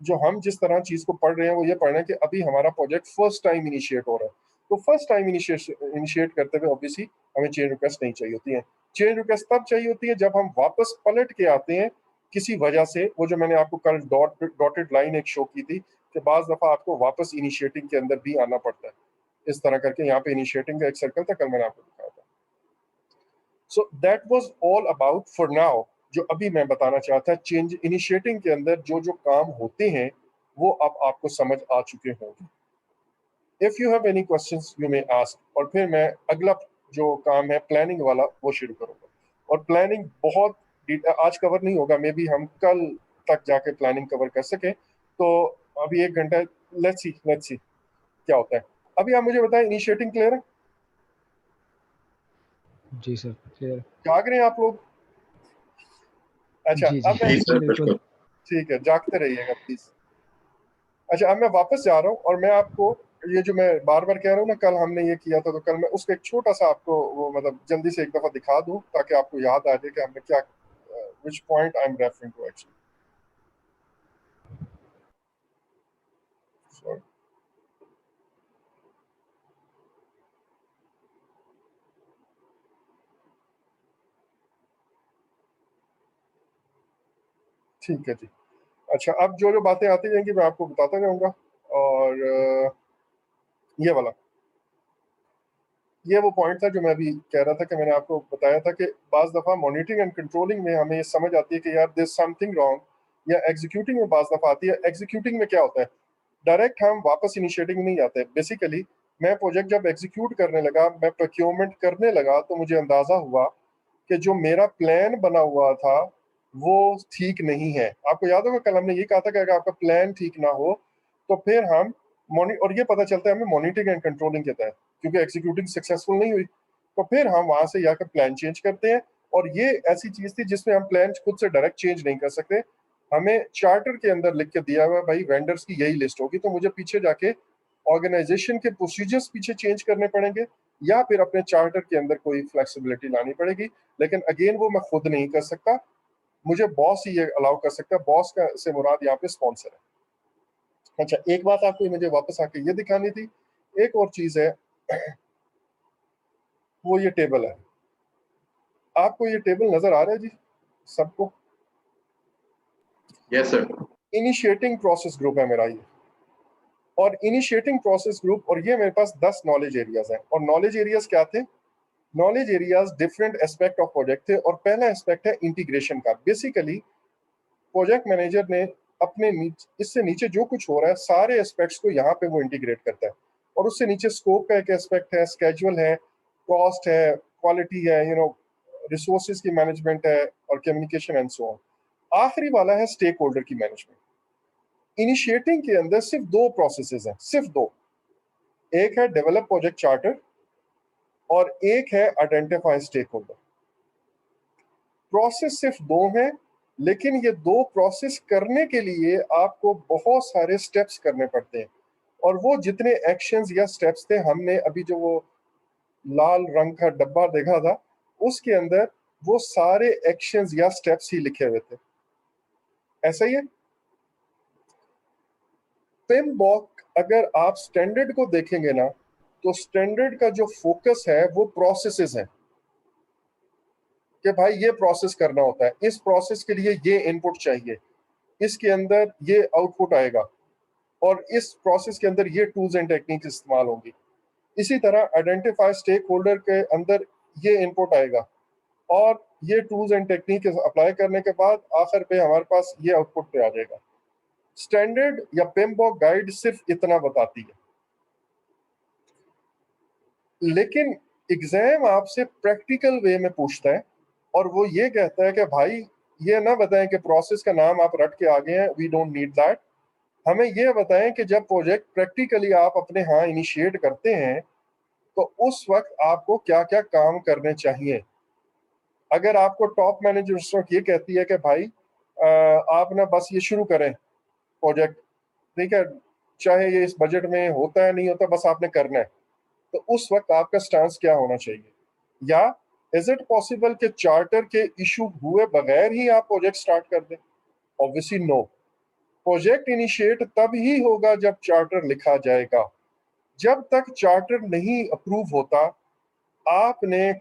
जो हम जिस तरह चीज को पढ़ रहे हैं वो ये पढ़ रहे हैं कि अभी हमारा प्रोजेक्ट फर्स्ट टाइम इनिशिएट हो रहा है। तो फर्स्ट टाइम इनिशिएट करते हुए ऑब्वियसली हमें चेंज रिक्वेस्ट नहीं चाहिए होती है। चेंज रिक्वेस्ट तब चाहिए होती है जब हम वापस पलट के आते हैं किसी वजह से। वो जो मैंने आपको कल डॉटेड लाइन एक शो की थी कि बाज दफा आपको वापस इनिशिएटिंग के अंदर भी आना पड़ता है। इस तरह करके यहाँ पे इनिशिएटिंग का एक सर्कल था, कल मैंने आपको दिखाया था। So that was all about for now. जो अभी मैं बताना चाहता चेंज इनिशिएटिंग के अंदर जो जो काम होते हैं वो अब आपको समझ आ चुके होंगे। If you have any questions you may ask. और फिर मैं अगला जो काम है प्लानिंग वाला वो शुरू करूंगा। और प्लानिंग बहुत आज कवर नहीं होगा, मे बी हम कल तक जाके प्लानिंग कवर कर सके। तो अभी 1 घंटा, लेट्स सी क्या होता है। अभी आप मुझे बताएं, इनिशिएटिंग क्लियर है? जी सर, क्लियर। जाग रहे हैं आप लोग? अच्छा, जी अब मैं जी बिल्कुल। ठीक है, जागते रहिएगा प्लीज। अच्छा, अब मैं वापस जा रहा हूँ और मैं आपको ये जो मैं बार बार कह रहा हूँ ना, कल हमने ये किया था, तो कल मैं उसका एक छोटा सा आपको वो मतलब जल्दी से एक दफा दिखा दूं ताकि आपको याद आ जाए कि हमने क्या, which point I am referring to actually. ठीक है जी। अच्छा, अब जो जो बातें आती जाएंगी मैं आपको बताता जाऊंगा। और ये वाला, ये वो पॉइंट था जो मैं अभी कह रहा था कि मैंने आपको बताया था कि बाज दफा मॉनिटरिंग एंड कंट्रोलिंग में हमें ये समझ आती है कि यार दिस समथिंग रॉन्ग, या एग्जीक्यूटिंग में बाज दफा आती है। एग्जीक्यूटिंग में क्या होता है, डायरेक्ट हम वापस इनिशिएटिंग में नहीं जाते। बेसिकली मैं प्रोजेक्ट जब एग्जीक्यूट करने लगा, मैं प्रोक्योरमेंट करने लगा, तो मुझे अंदाजा हुआ कि जो मेरा प्लान बना हुआ था वो ठीक नहीं है। आपको याद होगा कल हमने ये कहा था कि अगर आपका प्लान ठीक ना हो तो फिर हम और ये पता चलता है हमें मॉनिटरिंग एंड कंट्रोलिंग के तहत, क्योंकि एग्जीक्यूटिंग सक्सेसफुल नहीं हुई तो फिर हम वहां से जाकर प्लान चेंज करते हैं। और ये ऐसी चीज थी जिसमें हम प्लान खुद से डायरेक्ट चेंज नहीं कर सकते। हमें चार्टर के अंदर लिख के दिया हुआ है भाई वेंडर्स की यही लिस्ट होगी, तो मुझे पीछे जाके ऑर्गेनाइजेशन के प्रोसीजर्स पीछे चेंज करने पड़ेंगे या फिर अपने चार्टर के अंदर कोई फ्लेक्सिबिलिटी लानी पड़ेगी। लेकिन अगेन वो मैं खुद नहीं कर सकता, मुझे बॉस ही ये अलाउ कर सकता है। बॉस का से मुराद यहाँ पे स्पॉन्सर है। अच्छा, एक बात आपको मुझे वापस आके ये दिखानी थी। एक और चीज है, वो ये टेबल है। आपको ये टेबल नजर आ रहा है जी सबको? Yes sir. Initiating process group है मेरा ये, और इनिशिएटिंग प्रोसेस ग्रुप, और ये मेरे पास 10 नॉलेज एरियाज हैं। और नॉलेज एरियाज क्या थे? Knowledge areas different aspect of project थे। और पहला एस्पेक्ट है इंटीग्रेशन का। बेसिकली प्रोजेक्ट मैनेजर ने अपने इससे नीचे जो कुछ हो रहा है सारे एस्पेक्ट्स को यहाँ पे वो इंटीग्रेट करता है। और उससे नीचे स्कोप का एक एस्पेक्ट है, स्केड्यूल है, कॉस्ट है, क्वालिटी है, रिसोर्सेज की मैनेजमेंट है, और कम्युनिकेशन एंड सो ऑन। आखिरी वाला है स्टेक होल्डर की मैनेजमेंट। इनिशिएटिंग के अंदर सिर्फ 2 प्रोसेसेस हैं, सिर्फ 2। एक है डेवलप प्रोजेक्ट चार्टर और एक है आइडेंटिफाई स्टेक होल्डर। प्रोसेस सिर्फ दो हैं, लेकिन ये दो प्रोसेस करने के लिए आपको बहुत सारे स्टेप्स करने पड़ते हैं, और वो जितने एक्शंस या स्टेप्स थे, हमने अभी जो वो लाल रंग का डब्बा देखा था उसके अंदर वो सारे एक्शंस या स्टेप्स ही लिखे हुए थे। ऐसा ही है पिमबॉक। अगर आप स्टैंडर्ड को देखेंगे ना, तो स्टैंडर्ड का जो फोकस है वो प्रोसेसेस है, कि भाई ये प्रोसेस करना होता है, इस प्रोसेस के लिए ये इनपुट चाहिए, इसके अंदर ये आउटपुट आएगा, और इस प्रोसेस के अंदर ये टूल्स एंड टेक्निक्स इस्तेमाल होंगी। इसी तरह आइडेंटिफाई स्टेक होल्डर के अंदर ये इनपुट आएगा, और ये टूल्स एंड टेक्निक अप्लाई करने के बाद आखिर पे हमारे पास ये आउटपुट पे आ जाएगा। स्टैंडर्ड या पिमबॉक गाइड सिर्फ इतना बताती है, लेकिन एग्जाम आपसे प्रैक्टिकल वे में पूछता है, और वो ये कहता है कि भाई ये ना बताएं कि प्रोसेस का नाम आप रट के आ गए हैं, वी डोंट नीड दैट। हमें ये बताएं कि जब प्रोजेक्ट प्रैक्टिकली आप अपने यहाँ इनिशिएट करते हैं, तो उस वक्त आपको क्या क्या काम करने चाहिए। अगर आपको टॉप मैनेजर ये कहती है कि भाई आप ना बस ये शुरू करें प्रोजेक्ट, ठीक है, चाहे ये इस बजट में होता है नहीं होता, बस आपने करना है, तो उस वक्त आपका स्टांस क्या होना चाहिए? या इज इट पॉसिबल कि चार्टर के इशू हुए बगैर ही आप प्रोजेक्ट स्टार्ट कर दें? Obviously no. प्रोजेक्ट इनिशिएट तब ही होगा जब चार्टर लिखा जाएगा। जब तक चार्टर नहीं अप्रूव होता, आपने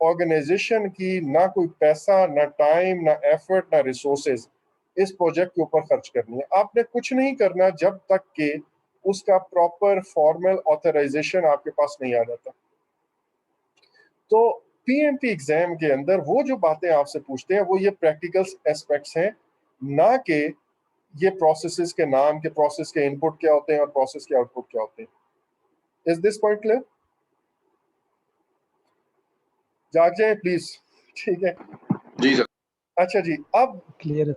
ऑर्गेनाइजेशन की ना कोई पैसा, ना टाइम, ना एफर्ट, ना रिसोर्सेज इस प्रोजेक्ट के ऊपर खर्च करनी है। आपने कुछ नहीं करना जब तक कि उसका प्रॉपर फॉर्मल ऑथराइजेशन आपके पास नहीं आ जाता। तो पीएमपी एग्जाम के अंदर वो जो बातें आपसे पूछते हैं वो ये प्रैक्टिकल एस्पेक्ट्स हैं, ना कि ये प्रोसेसेस के नाम, के प्रोसेस के इनपुट क्या होते हैं और प्रोसेस के आउटपुट क्या होते हैं। Is this point clear? जाग जाए प्लीज। ठीक है जी सर। अच्छा जी, अब क्लियर है।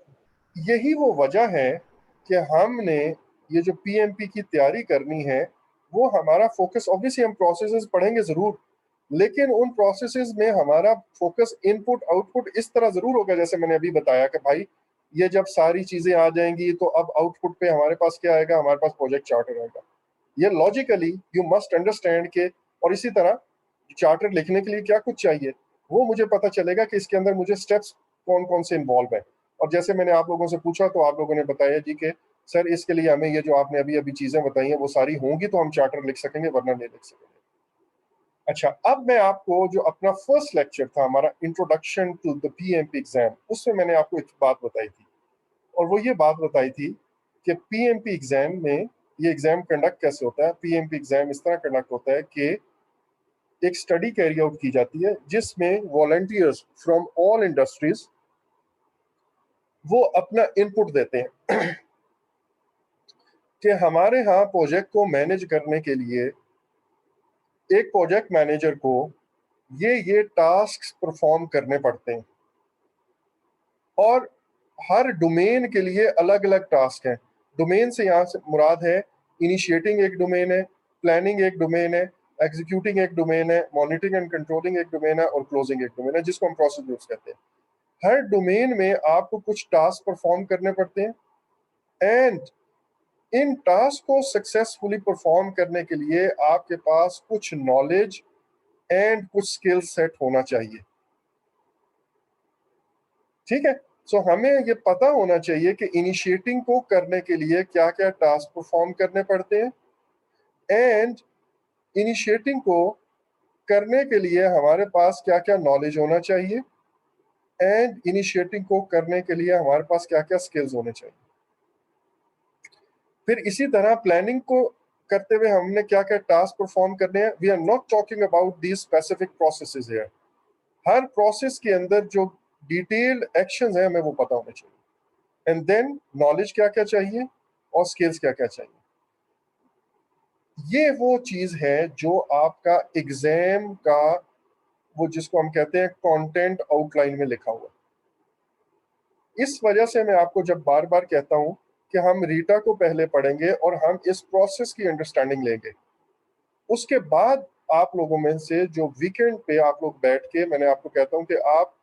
यही वो वजह है कि हमने ये जो पीएमपी की तैयारी करनी है, वो हमारा फोकस, ऑब्वियसली हम प्रोसेसेस पढ़ेंगे जरूर, लेकिन उन प्रोसेसेस में हमारा फोकस इनपुट आउटपुट इस तरह जरूर होगा, जैसे मैंने अभी बताया कि भाई ये जब सारी चीजें आ जाएंगी तो अब आउटपुट पे हमारे पास क्या आएगा? हमारे पास प्रोजेक्ट चार्टर आएगा। ये लॉजिकली यू मस्ट अंडरस्टैंड के, और इसी तरह चार्टर लिखने के लिए क्या कुछ चाहिए वो मुझे पता चलेगा कि इसके अंदर मुझे स्टेप्स कौन कौन से इन्वॉल्व है। और जैसे मैंने आप लोगों से पूछा तो आप लोगों ने बताया जी कि सर इसके लिए हमें ये जो आपने अभी अभी चीजें बताई हैं वो सारी होंगी तो हम चार्टर लिख सकेंगे, वरना नहीं लिख सकेंगे। अच्छा, अब मैं आपको जो अपना फर्स्ट लेक्चर था हमारा introduction to the PMP exam, उसमें मैंने आपको एक बात बताई थी, और वो ये बात बताई थी कि पीएमपी एग्जाम में ये एग्जाम कंडक्ट कैसे होता है। पीएमपी एग्जाम इस तरह कंडक्ट होता है कि एक स्टडी कैरी आउट की जाती है जिसमें वॉलंटियर्स फ्रॉम ऑल इंडस्ट्रीज वो अपना इनपुट देते हैं कि हमारे यहाँ प्रोजेक्ट को मैनेज करने के लिए एक प्रोजेक्ट मैनेजर को ये टास्क परफॉर्म करने पड़ते हैं, और हर डोमेन के लिए अलग अलग टास्क हैं। डोमेन से यहाँ से मुराद है इनिशिएटिंग एक डोमेन है, प्लानिंग एक डोमेन है, एग्जीक्यूटिंग एक डोमेन है, मॉनिटरिंग एंड कंट्रोलिंग एक डोमेन है, और क्लोजिंग एक डोमेन है, जिसको हम प्रोसेस ग्रुप्स कहते हैं। हर डोमेन में आपको कुछ टास्क परफॉर्म करने पड़ते हैं, एंड इन टास्क को सक्सेसफुली परफॉर्म करने के लिए आपके पास कुछ नॉलेज एंड कुछ स्किल सेट होना चाहिए। ठीक है, सो हमें ये पता होना चाहिए कि इनिशिएटिंग को करने के लिए क्या क्या टास्क परफॉर्म करने पड़ते हैं, एंड इनिशिएटिंग को करने के लिए हमारे पास क्या क्या नॉलेज होना चाहिए, एंड इनिशिएटिंग को करने के लिए हमारे पास क्या क्या स्किल्स होने चाहिए। फिर इसी तरह प्लानिंग को करते हुए हमने क्या क्या टास्क परफॉर्म करने हैं। We are not talking about these specific processes here. हर प्रोसेस के अंदर जो डिटेल्ड एक्शंस हैं हमें वो पता होने चाहिए, एंड देन नॉलेज क्या क्या चाहिए और स्किल्स क्या क्या चाहिए। ये वो चीज है जो आपका एग्जाम का, वो जिसको हम कहते हैं कंटेंट आउटलाइन में लिखा हुआ। इस वजह से मैं आपको जब बार बार कहता हूं कि हम रीटा को पहले पढ़ेंगे और हम इस प्रोसेस की अंडरस्टैंडिंग लेंगे, उसके बाद आप लोगों में से जो वीकेंड पे आप लोग बैठ के, मैंने आपको कहता हूं कि आप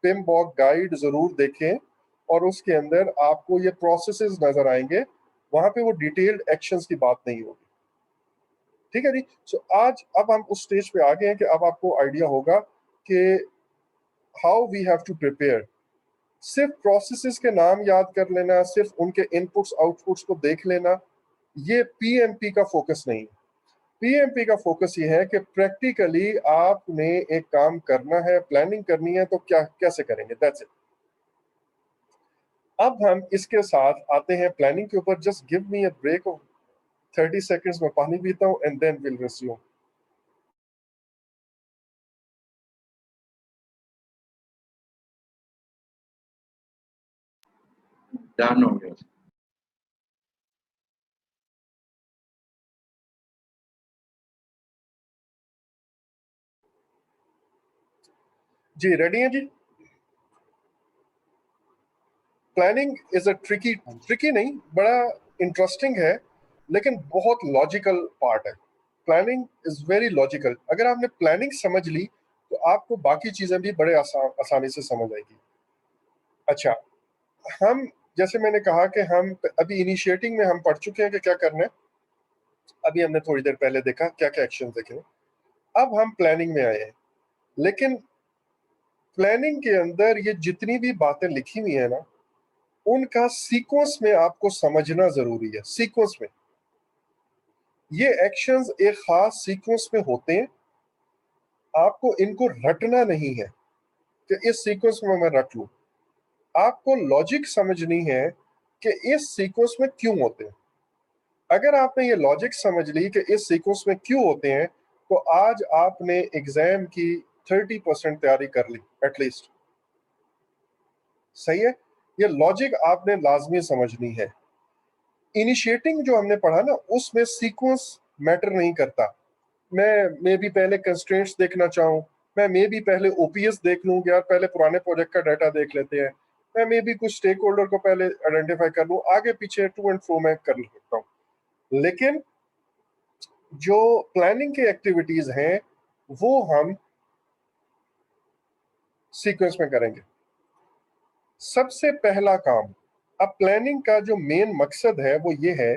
पिमबॉक गाइड जरूर देखें और उसके अंदर आपको ये प्रोसेसेस नजर आएंगे, वहां पे वो डिटेल्ड एक्शंस की बात नहीं होगी। ठीक है जी। सो आज अब हम उस स्टेज पे आ गए हैं कि अब आपको आइडिया होगा कि how we have to prepare. सिर्फ प्रोसेसेस के नाम याद कर लेना, सिर्फ उनके इनपुट्स आउटपुट्स को देख लेना, ये पीएमपी का फोकस नहीं। पीएमपी का फोकस ये है कि प्रैक्टिकली आपने एक काम करना है, प्लानिंग करनी है, तो क्या कैसे करेंगे, दैट्स इट। अब हम इसके साथ आते हैं प्लानिंग के ऊपर। Just give me a break of 30 seconds में पानी पीता हूं and then will resume. Done हो गया। जी रेडी हैं जी। प्लानिंग इज अ ट्रिकी नहीं, बड़ा इंटरेस्टिंग है, लेकिन बहुत लॉजिकल पार्ट है। Planning is very logical. अगर आपने प्लानिंग समझ ली तो आपको बाकी चीजें भी बड़े आसानी से समझ आएगी। अच्छा, हम जैसे मैंने कहा कि हम अभी इनिशिएटिंग में हम पढ़ चुके हैं कि क्या करना है। अभी हमने थोड़ी देर पहले देखा क्या क्या एक्शन देखे। अब हम प्लानिंग में आए हैं, लेकिन प्लानिंग के अंदर ये जितनी भी बातें लिखी हुई है ना, उनका सीक्वेंस में आपको समझना जरूरी है। सीक्वेंस में ये एक्शंस एक खास सीक्वेंस में होते हैं, आपको इनको रटना नहीं है कि इस सीक्वेंस में मैं रट लूं। आपको लॉजिक समझनी है कि इस सीक्वेंस में क्यों होते हैं। अगर आपने ये लॉजिक समझ ली कि इस सीक्वेंस में क्यों होते हैं, तो आज आपने एग्जाम की 30% तैयारी कर ली एटलीस्ट। सही है। ये लॉजिक आपने लाजमी समझनी है। इनिशिएटिंग जो हमने पढ़ा ना, उसमें सीक्वेंस मैटर नहीं करता। मैं मे भी पहले कंस्ट्रेंट्स देखना चाहूँ, मैं मे भी पहले ओपीएस देख लूँ कि यार पहले पुराने प्रोजेक्ट का डाटा देख लेते हैं, मैं मे भी कुछ स्टेक होल्डर को पहले आइडेंटिफाई कर लूँ, आगे पीछे टू एंड फ्रो मैं कर सकता हूँ। लेकिन जो प्लानिंग की एक्टिविटीज हैं वो हम सीक्वेंस में करेंगे। सबसे पहला काम, अब प्लानिंग का जो मेन मकसद है वो ये है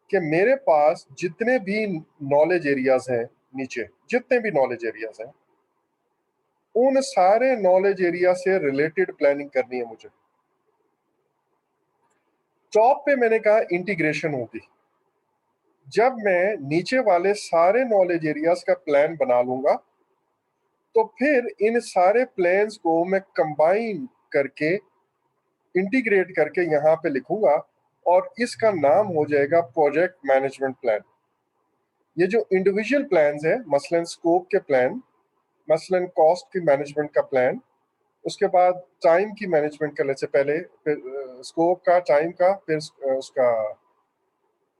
कि मेरे पास जितने भी नॉलेज एरियाज हैं, नीचे जितने भी नॉलेज एरियाज हैं, उन सारे नॉलेज एरिया से रिलेटेड प्लानिंग करनी है मुझे। टॉप पे मैंने कहा इंटीग्रेशन होगी। जब मैं नीचे वाले सारे नॉलेज एरियाज का प्लान बना लूंगा, तो फिर इन सारे प्लान्स को मैं कंबाइन करके, इंटीग्रेट करके यहां पे लिखूंगा और इसका नाम हो जाएगा प्रोजेक्ट मैनेजमेंट प्लान। ये जो इंडिविजुअल प्लान्स है, मसलन स्कोप के प्लान, मसलन कॉस्ट की मैनेजमेंट का प्लान, उसके बाद टाइम की मैनेजमेंट करने से पहले, फिर स्कोप का, टाइम का, फिर उसका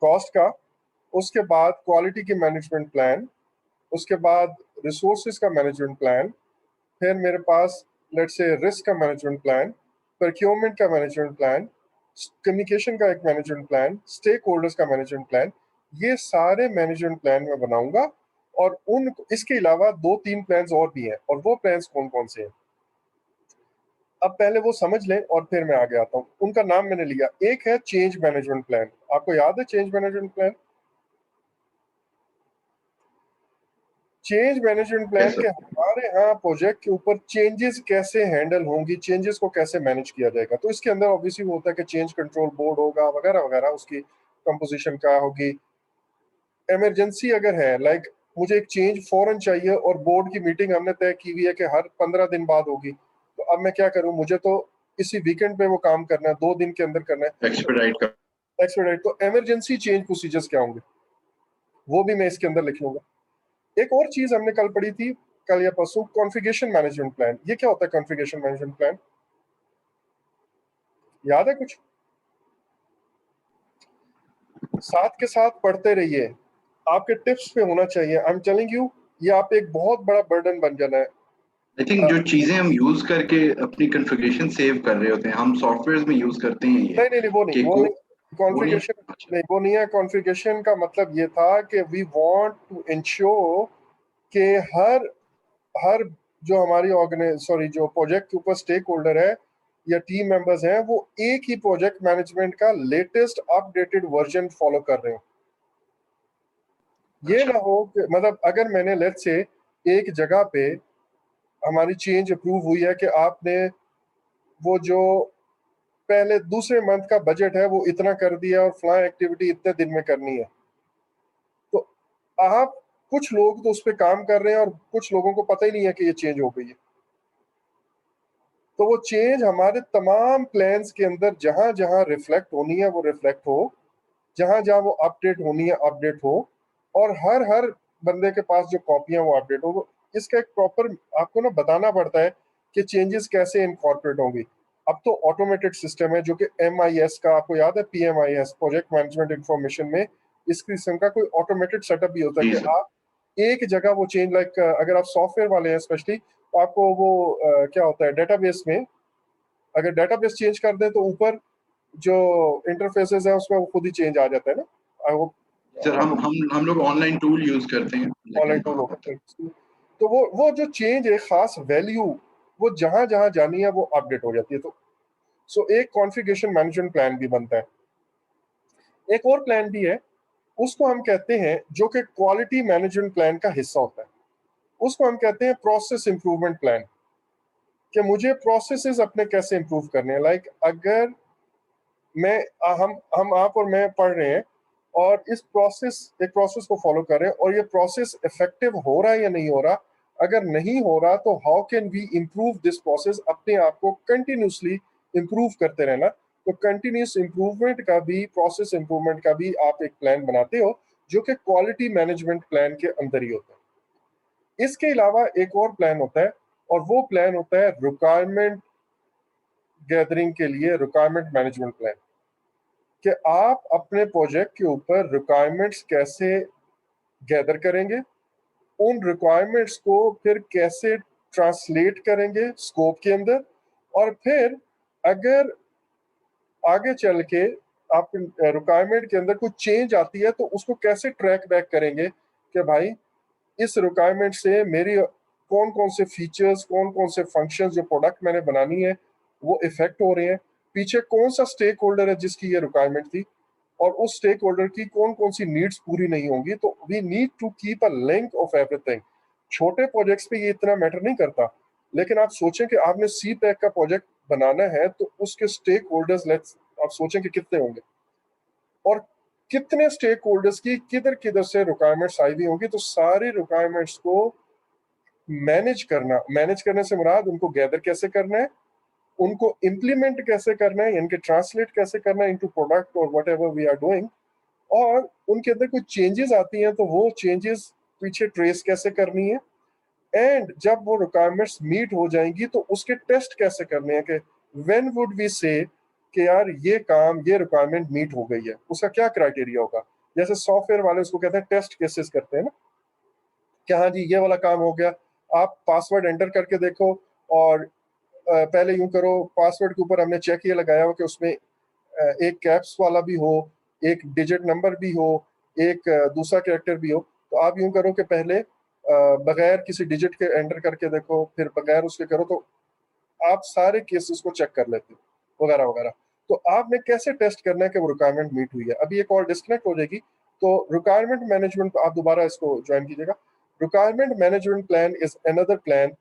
कॉस्ट का, उसके बाद क्वालिटी की मैनेजमेंट प्लान, उसके बाद रिसोर्सेज का मैनेजमेंट प्लान, फिर मेरे पास लेट्स से रिस्क का मैनेजमेंट प्लान, प्रोक्योरमेंट का मैनेजमेंट प्लान, कम्युनिकेशन का एक मैनेजमेंट प्लान, स्टेक होल्डर्स का मैनेजमेंट प्लान। ये सारे मैनेजमेंट प्लान मैं बनाऊंगा और उन इसके अलावा 2-3 प्लान्स और भी हैं, और वो प्लान्स कौन कौन से हैं अब पहले वो समझ लें और फिर मैं आगे आता हूँ। उनका नाम मैंने लिया, एक है चेंज मैनेजमेंट प्लान। आपको याद है change management plan? Change management plan के हमारे यहाँ प्रोजेक्ट के ऊपर चेंजेस कैसे हैंडल होंगी, चेंजेस को कैसे मैनेज किया जाएगा। तो इसके अंदर ऑब्वियसली वो होता है कि चेंज कंट्रोल बोर्ड होगा वगैरह वगैरह, उसकी कंपोजिशन क्या होगी। इमरजेंसी अगर है, लाइक मुझे एक चेंज फौरन चाहिए और बोर्ड की मीटिंग हमने तय की हुई है कि हर 15 दिन बाद होगी, तो अब मैं क्या करूं, मुझे तो इसी वीकेंड पे वो काम करना है, 2 दिन के अंदर करना है, एक्सपेडाइट। तो इमरजेंसी चेंज प्रोसीजर्स क्या होंगे वो भी मैं इसके अंदर लिख लूंगा। एक और चीज हमने कल पढ़ी थी, कल या परसों, कॉन्फ़िगरेशन मैनेजमेंट प्लान। ये क्या होता है कॉन्फ़िगरेशन मैनेजमेंट प्लान? याद है कुछ? साथ के साथ पढ़ते रहिए, आपके टिप्स पे होना चाहिए। आई एम टेलिंग यू, ये आप एक बहुत बड़ा बर्डन बन जाना है। आई थिंक जो चीजें हम यूज करके अपनी कॉन्फ़िगरेशन सेव कर रहे होते हैं, हम सॉफ्टवेयर्स में यूज करते हैं ये। नहीं, वो नहीं कॉन्फ़िगरेशन नहीं, वो नहीं है। कॉन्फ़िगरेशन का मतलब ये था कि वी वांट टू इंश्योर कि हर जो हमारी जो प्रोजेक्ट के ऊपर स्टेक होल्डर है या टीम मेंबर्स हैं, वो एक ही प्रोजेक्ट मैनेजमेंट का लेटेस्ट अपडेटेड वर्जन फॉलो कर रहे हो। ये ना हो कि मतलब अगर मैंने लेट्स से एक जगह पे हमारी चेंज अप्रूव हुई है कि आपने वो जो पहले दूसरे मंथ का बजट है वो इतना कर दिया और फ्लाई एक्टिविटी इतने दिन में करनी है, तो आप कुछ लोग तो उस पर काम कर रहे हैं और कुछ लोगों को पता ही नहीं है कि ये चेंज हो गई है। तो वो चेंज हमारे तमाम प्लान्स के अंदर जहां जहां रिफ्लेक्ट होनी है वो रिफ्लेक्ट हो, जहां जहां वो अपडेट होनी है अपडेट हो, और हर हर बंदे के पास जो कॉपियां वो अपडेट हो। इसका एक प्रॉपर आपको ना बताना पड़ता है कि चेंजेस कैसे इनकॉर्पोरेट होंगी। अब तो ऑटोमेटेड सिस्टम है जो कि MIS का, आपको याद है PMIS, प्रोजेक्ट मैनेजमेंट इंफॉर्मेशन में इस किस्म का कोई ऑटोमेटेड सेटअप भी होता है जी कि सर। आप एक जगह वो चेंज लाइक अगर आप सॉफ्टवेयर वाले हैं स्पेशली, तो आपको वो क्या होता है डेटाबेस में, अगर डेटाबेस चेंज कर दें तो ऊपर जो इंटरफेसेस है उसमें वो खुद ही चेंज आ जाता है ना। आई होप सर हम लोग ऑनलाइन टूल यूज करते हैं, ऑनलाइन लेकिन टूल हाँ, होता है। तो वो जो चेंज है खास वैल्यू वो जहां जहां जानी है वो अपडेट हो जाती है। तो सो एक कॉन्फ़िगरेशन मैनेजमेंट प्लान भी बनता है। एक और प्लान भी है, उसको हम कहते हैं, जो कि क्वालिटी मैनेजमेंट प्लान का हिस्सा होता है, उसको हम कहते हैं प्रोसेस इंप्रूवमेंट प्लान। कि मुझे प्रोसेसेस अपने कैसे इंप्रूव करने हैं। लाइक अगर मैं हम आप और मैं पढ़ रहे हैं और एक प्रोसेस को फॉलो कर रहे हैं और ये प्रोसेस इफेक्टिव हो रहा है या नहीं हो रहा, अगर नहीं हो रहा तो how can we improve this process, अपने आप को कंटिन्यूसली इम्प्रूव करते रहना। तो कंटिन्यूस इम्प्रूवमेंट का भी, प्रोसेस इम्प्रूवमेंट का भी आप एक प्लान बनाते हो जो कि क्वालिटी मैनेजमेंट प्लान के अंदर ही होता है। इसके अलावा एक और प्लान होता है और वो प्लान होता है रिक्वायरमेंट गैदरिंग के लिए, रिक्वायरमेंट मैनेजमेंट प्लान। कि आप अपने प्रोजेक्ट के ऊपर रिक्वायरमेंट्स कैसे गैदर करेंगे, उन रिक्वायरमेंट्स को फिर कैसे ट्रांसलेट करेंगे स्कोप के अंदर, और फिर अगर आगे चल के आप रिक्वायरमेंट के अंदर कुछ चेंज आती है तो उसको कैसे ट्रैक बैक करेंगे कि भाई इस रिक्वायरमेंट से मेरी कौन कौन से फीचर्स, कौन कौन से फंक्शंस जो प्रोडक्ट मैंने बनानी है वो इफेक्ट हो रहे हैं, पीछे कौन सा स्टेक होल्डर है जिसकी ये रिक्वायरमेंट थी, और उस स्टेक होल्डर की कौन कौन सी नीड्स पूरी नहीं होंगी। तो we need to keep a link of everything. छोटे प्रोजेक्ट्स पे ये इतना मैटर नहीं करता, लेकिन आप सोचें कि आपने CPAC का प्रोजेक्ट बनाना है तो उसके स्टेक होल्डर्स लेट्स आप सोचें कि कितने होंगे और कितने स्टेक होल्डर्स की किधर किधर से रिक्वायरमेंट्स आई हुई होंगी। तो सारी रिक्वायरमेंट्स को मैनेज करने से मुराद उनको गैदर कैसे करना है, उनको इम्प्लीमेंट कैसे करना है, यानी कि ट्रांसलेट कैसे करना है इनटू प्रोडक्ट और whatever we are doing, और उनके अंदर कुछ चेंजेस आती हैं तो वो चेंजेस पीछे ट्रेस कैसे करनी है, एंड जब वो रिक्वायरमेंट्स मीट हो जाएंगी तो उसके टेस्ट कैसे करने हैं कि व्हेन वुड वी से कि यार ये काम, ये रिक्वायरमेंट मीट हो गई है, उसका क्या क्राइटेरिया होगा। जैसे सॉफ्टवेयर वाले उसको कहते हैं टेस्ट केसेस करते हैं ना, कि हाँ जी ये वाला काम हो गया, आप पासवर्ड एंटर करके देखो और पहले यूं करो, पासवर्ड के ऊपर हमने चेक ये लगाया हो कि उसमें एक कैप्स वाला भी हो, एक डिजिट नंबर भी हो, एक दूसरा कैरेक्टर भी हो। तो आप यूं करो कि पहले बगैर किसी डिजिट के एंटर करके देखो, फिर बगैर उसके करो, तो आप सारे केसेस को चेक कर लेते हो वगैरह वगैरह। तो आपने कैसे टेस्ट करना है कि वो रिक्वायरमेंट मीट हुई है। अभी एक और डिस्कनेक्ट हो जाएगी, तो रिक्वायरमेंट मैनेजमेंट आप दोबारा इसको ज्वाइन कीजिएगा। Requirement management plan is another plan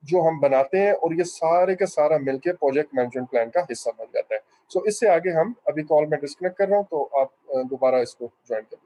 जो हम बनाते हैं और ये सारे का सारा मिलके प्रोजेक्ट मैनेजमेंट प्लान का हिस्सा बन जाता है। सो इससे आगे हम, अभी कॉल में डिस्कनेक्ट कर रहा हूँ तो आप दोबारा इसको ज्वाइन करें।